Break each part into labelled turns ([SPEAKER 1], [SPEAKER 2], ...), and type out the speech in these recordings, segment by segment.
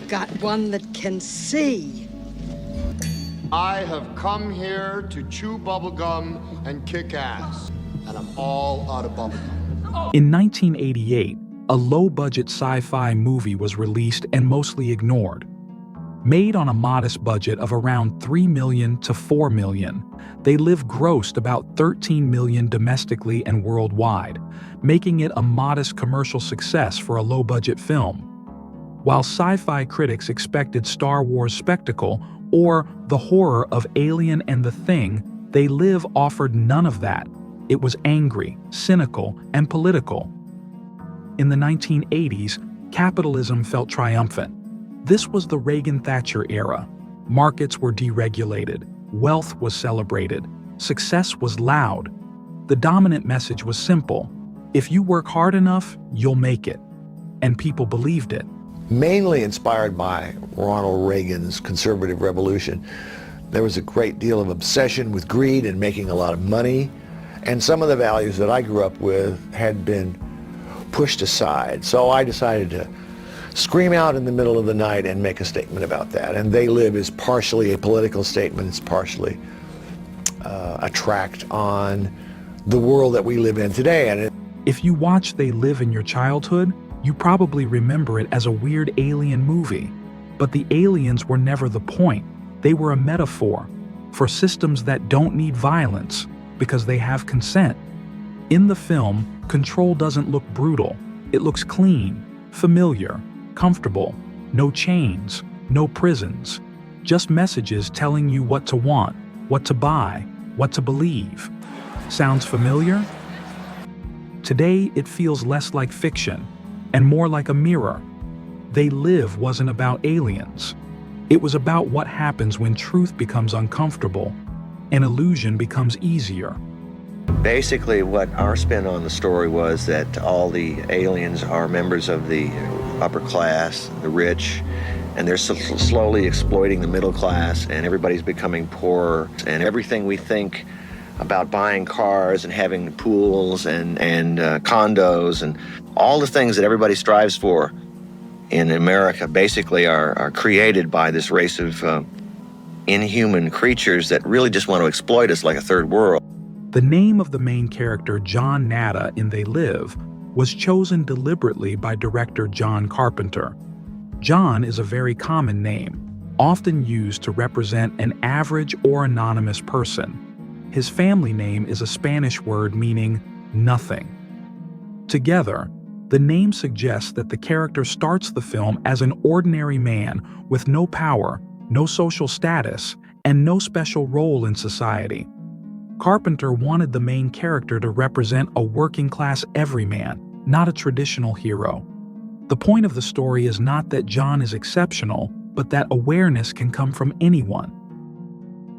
[SPEAKER 1] got one that can see.
[SPEAKER 2] I have come here to chew bubblegum and kick ass, and I'm all out of bubblegum.
[SPEAKER 3] In 1988, a low-budget sci-fi movie was released and mostly ignored. Made on a modest budget of around $3 million to $4 million, They Live grossed about $13 million domestically and worldwide, making it a modest commercial success for a low-budget film. While sci-fi critics expected Star Wars spectacle or the horror of Alien and the Thing, They Live offered none of that. It was angry, cynical, and political. In the 1980s, capitalism felt triumphant. This was the Reagan-Thatcher era. Markets were deregulated, wealth was celebrated, success was loud. The dominant message was simple: if you work hard enough, you'll make it. And people believed it.
[SPEAKER 4] Mainly inspired by Ronald Reagan's conservative revolution, there was a great deal of obsession with greed and making a lot of money, and some of the values that I grew up with had been pushed aside. So I decided to scream out in the middle of the night and make a statement about that. And They Live is partially a political statement, it's partially a tract on the world that we live in today. And
[SPEAKER 3] if you watch They Live in your childhood, you probably remember it as a weird alien movie. But the aliens were never the point. They were a metaphor for systems that don't need violence because they have consent. In the film, control doesn't look brutal. It looks clean, familiar, comfortable. No chains, no prisons. Just messages telling you what to want, what to buy, what to believe. Sounds familiar? Today, it feels less like fiction and more like a mirror. They Live wasn't about aliens. It was about what happens when truth becomes uncomfortable and illusion becomes easier.
[SPEAKER 5] Basically, what our spin on the story was that all the aliens are members of the upper class, the rich, and they're slowly exploiting the middle class, and everybody's becoming poorer. And everything we think about buying cars and having pools and condos and all the things that everybody strives for in America basically are created by this race of inhuman creatures that really just want to exploit us like a third world.
[SPEAKER 3] The name of the main character, John Nada, in They Live, was chosen deliberately by director John Carpenter. John is a very common name, often used to represent an average or anonymous person. His family name is a Spanish word meaning nothing. Together, the name suggests that the character starts the film as an ordinary man with no power, no social status, and no special role in society. Carpenter wanted the main character to represent a working-class everyman, not a traditional hero. The point of the story is not that John is exceptional, but that awareness can come from anyone.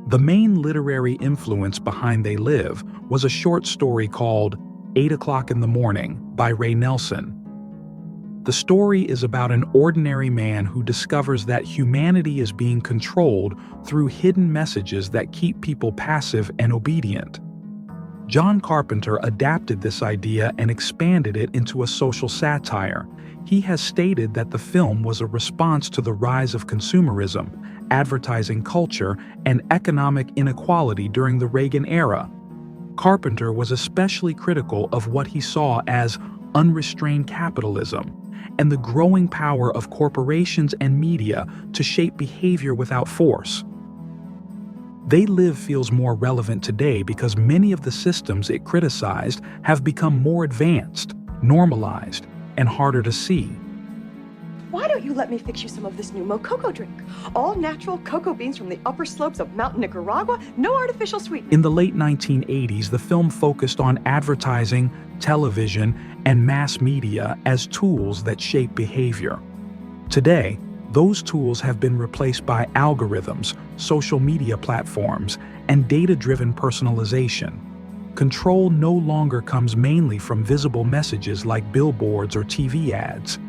[SPEAKER 3] The main literary influence behind They Live was a short story called 8 O'Clock in the Morning by Ray Nelson. The story is about an ordinary man who discovers that humanity is being controlled through hidden messages that keep people passive and obedient. John Carpenter adapted this idea and expanded it into a social satire. He has stated that the film was a response to the rise of consumerism, advertising culture, and economic inequality during the Reagan era. Carpenter was especially critical of what he saw as unrestrained capitalism and the growing power of corporations and media to shape behavior without force. They Live feels more relevant today because many of the systems it criticized have become more advanced, normalized, and harder to see.
[SPEAKER 6] Why don't you let me fix you some of this new Mococo drink? All natural cocoa beans from the upper slopes of Mountain Nicaragua, no artificial sweetener.
[SPEAKER 3] In the late 1980s, the film focused on advertising, television, and mass media as tools that shape behavior. Today, those tools have been replaced by algorithms, social media platforms, and data-driven personalization. Control no longer comes mainly from visible messages like billboards or TV ads.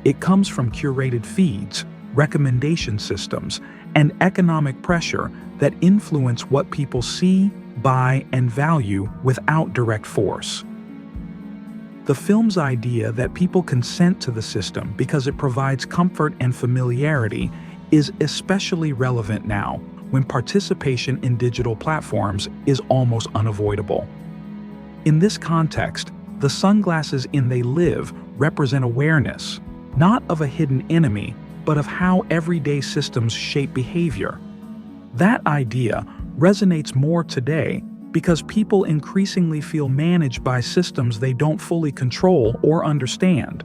[SPEAKER 3] It comes from curated feeds, recommendation systems, and economic pressure that influence what people see, buy, and value without direct force. The film's idea that people consent to the system because it provides comfort and familiarity is especially relevant now, when participation in digital platforms is almost unavoidable. In this context, the sunglasses in They Live represent awareness, not of a hidden enemy, but of how everyday systems shape behavior. That idea resonates more today because people increasingly feel managed by systems they don't fully control or understand.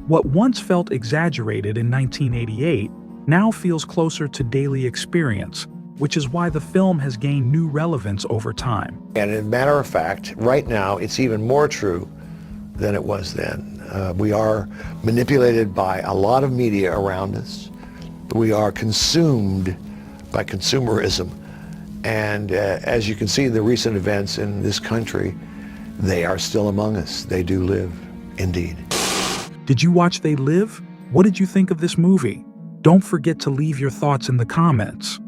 [SPEAKER 3] What once felt exaggerated in 1988 now feels closer to daily experience, which is why the film has gained new relevance over time.
[SPEAKER 4] And as a matter of fact, right now, it's even more true than it was then. We are manipulated by a lot of media around us. We are consumed by consumerism. And as you can see, the recent events in this country, they are still among us. They do live, indeed.
[SPEAKER 3] Did you watch They Live? What did you think of this movie? Don't forget to leave your thoughts in the comments.